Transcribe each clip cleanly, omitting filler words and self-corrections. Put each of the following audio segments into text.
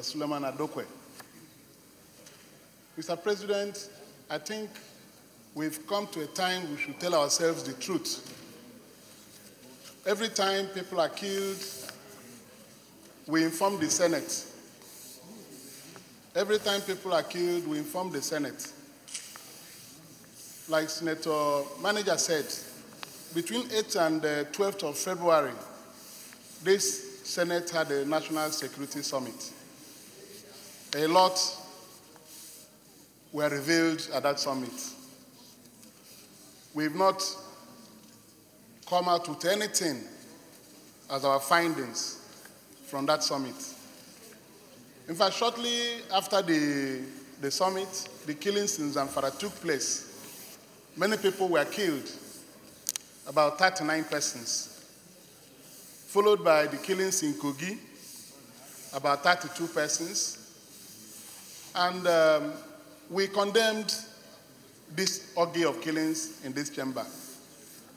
Senator Suleiman Adokwe. Mr. President, I think we've come to a time we should tell ourselves the truth. Every time people are killed, we inform the Senate. Every time people are killed, we inform the Senate. Like Senator Manager said, between 8th and 12th of February, this Senate had a National Security Summit. A lot were revealed at that summit. We've not come out with anything as our findings from that summit. In fact, shortly after the summit, the killings in Zamfara took place. Many people were killed, about 39 persons, followed by the killings in Kogi, about 32 persons. And we condemned this orgy of killings in this chamber.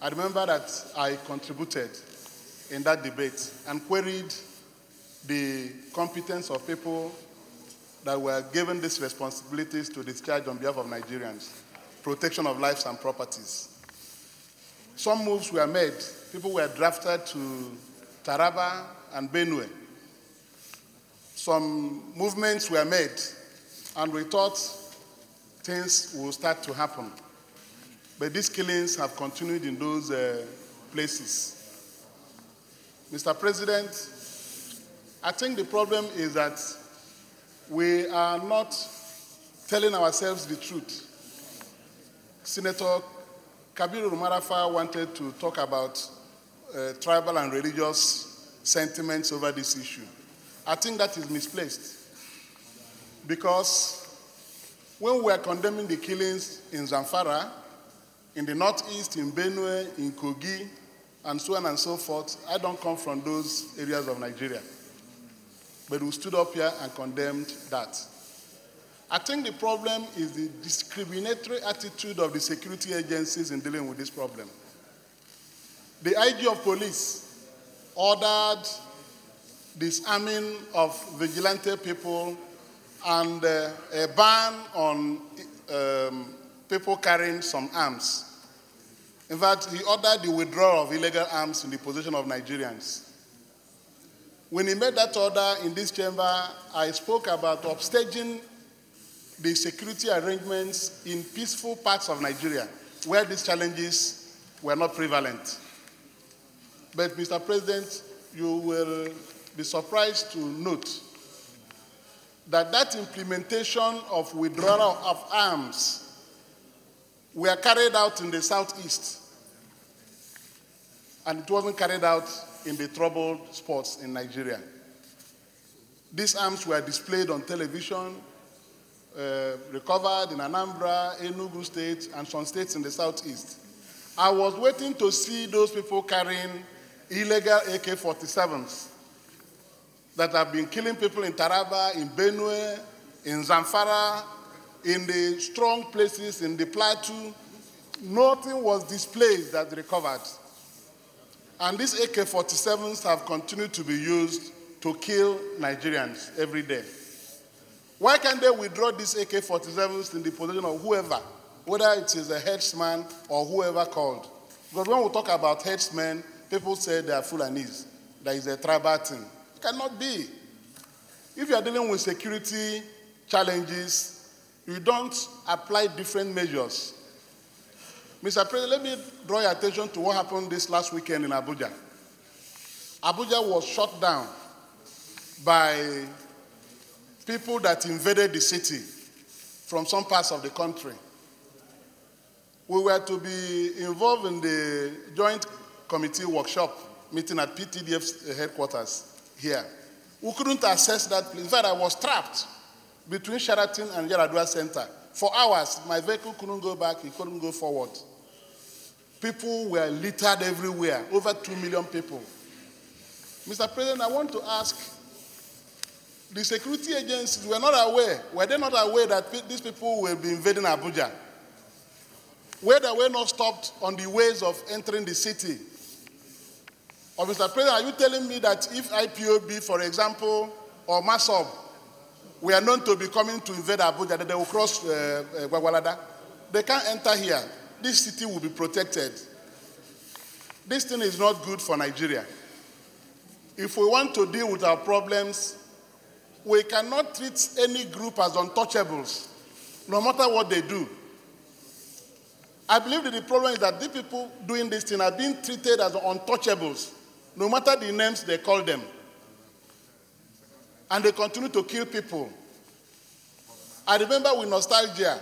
I remember that I contributed in that debate and queried the competence of people that were given these responsibilities to discharge on behalf of Nigerians, protection of lives and properties. Some moves were made. People were drafted to Taraba and Benue. Some movements were made, and we thought things will start to happen. But these killings have continued in those places. Mr. President, I think the problem is that we are not telling ourselves the truth. Senator Kabiru Marafa wanted to talk about tribal and religious sentiments over this issue. I think that is misplaced, because when we are condemning the killings in Zamfara, in the northeast, in Benue, in Kogi, and so on and so forth, I don't come from those areas of Nigeria. But we stood up here and condemned that. I think the problem is the discriminatory attitude of the security agencies in dealing with this problem. The IG of police ordered disarming of vigilante people and a ban on people carrying some arms. In fact, he ordered the withdrawal of illegal arms in the possession of Nigerians. When he made that order in this chamber, I spoke about upstaging the security arrangements in peaceful parts of Nigeria where these challenges were not prevalent. But, Mr. President, you will be surprised to note that that implementation of withdrawal of arms were carried out in the southeast, and it wasn't carried out in the troubled spots in Nigeria. These arms were displayed on television, recovered in Anambra, Enugu State, and some states in the southeast. I was waiting to see those people carrying illegal AK-47s that have been killing people in Taraba, in Benue, in Zamfara, in the strong places, in the plateau. Nothing was displayed that recovered. And these AK-47s have continued to be used to kill Nigerians every day. Why can't they withdraw these AK-47s in the possession of whoever, whether it is a headsman or whoever called? Because when we talk about headsmen, people say they are Fulanis. There is a tribal thing. It cannot be. If you are dealing with security challenges, you don't apply different measures. Mr. President, let me draw your attention to what happened this last weekend in Abuja. Abuja was shut down by people that invaded the city from some parts of the country. We were to be involved in the joint committee workshop meeting at PTDF's headquarters here. We couldn't access that place. In fact, I was trapped between Sheraton and Yaradua Center. For hours, my vehicle couldn't go back, it couldn't go forward. People were littered everywhere, over 2 million people. Mr. President, I want to ask, the security agencies were not aware. Were they not aware that these people will be invading Abuja? Were they not stopped on the ways of entering the city? Or, Mr. President, are you telling me that if IPOB, for example, or MASOB we are known to be coming to invade Abuja, that they will cross Gwagwalada. They can't enter here. This city will be protected. This thing is not good for Nigeria. If we want to deal with our problems, we cannot treat any group as untouchables, no matter what they do. I believe that the problem is that the people doing this thing are being treated as untouchables, no matter the names they call them. And they continue to kill people. I remember with nostalgia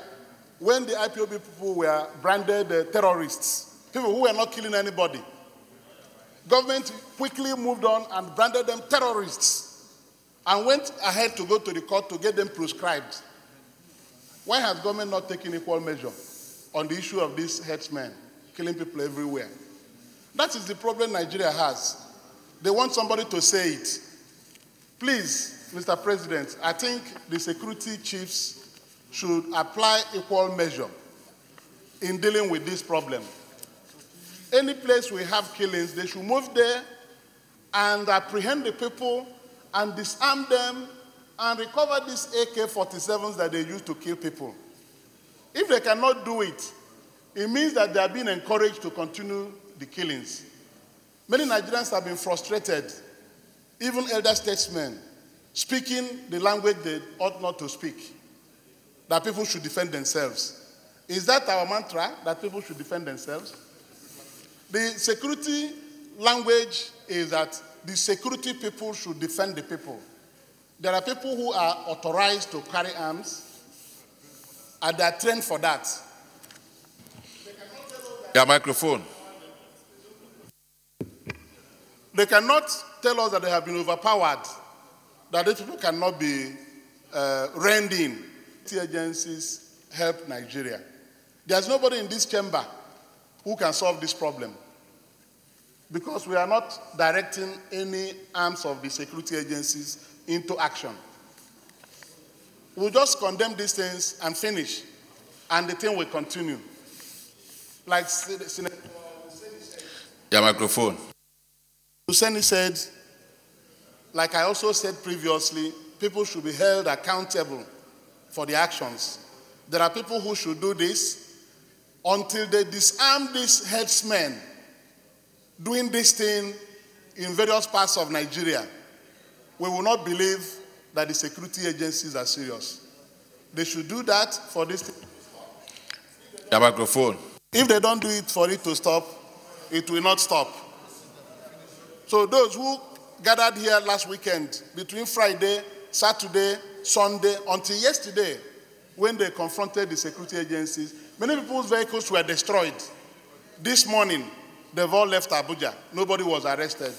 when the IPOB people were branded terrorists, people who were not killing anybody. Government quickly moved on and branded them terrorists and went ahead to go to the court to get them proscribed. Why has government not taken equal measure on the issue of these headsmen killing people everywhere? That is the problem Nigeria has. They want somebody to say it. Please, Mr. President, I think the security chiefs should apply equal measure in dealing with this problem. Any place we have killings, they should move there and apprehend the people and disarm them and recover these AK-47s that they use to kill people. If they cannot do it, it means that they are being encouraged to continue the killings. Many Nigerians have been frustrated, even elder statesmen, speaking the language they ought not to speak, that people should defend themselves. Is that our mantra, that people should defend themselves? The security language is that the security people should defend the people. There are people who are authorized to carry arms, and they are trained for that. Yeah, microphone. They cannot tell us that they have been overpowered, that these people cannot be reined in. The agencies help Nigeria. There's nobody in this chamber who can solve this problem, because we are not directing any arms of the security agencies into action. We'll just condemn these things and finish, and the thing will continue. Like Senator Yeah, microphone. Husseini said, like I also said previously, people should be held accountable for their actions. There are people who should do this until they disarm these headsmen doing this thing in various parts of Nigeria. We will not believe that the security agencies are serious. They should do that for this thing. Yeah, microphone. If they don't do it for it to stop, it will not stop. So those who gathered here last weekend, between Friday, Saturday, Sunday, until yesterday, when they confronted the security agencies, many people's vehicles were destroyed. This morning, they've all left Abuja. Nobody was arrested.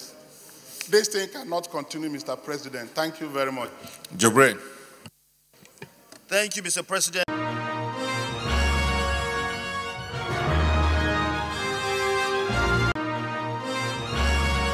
This thing cannot continue, Mr. President. Thank you very much. Jobrain. Thank you, Mr. President.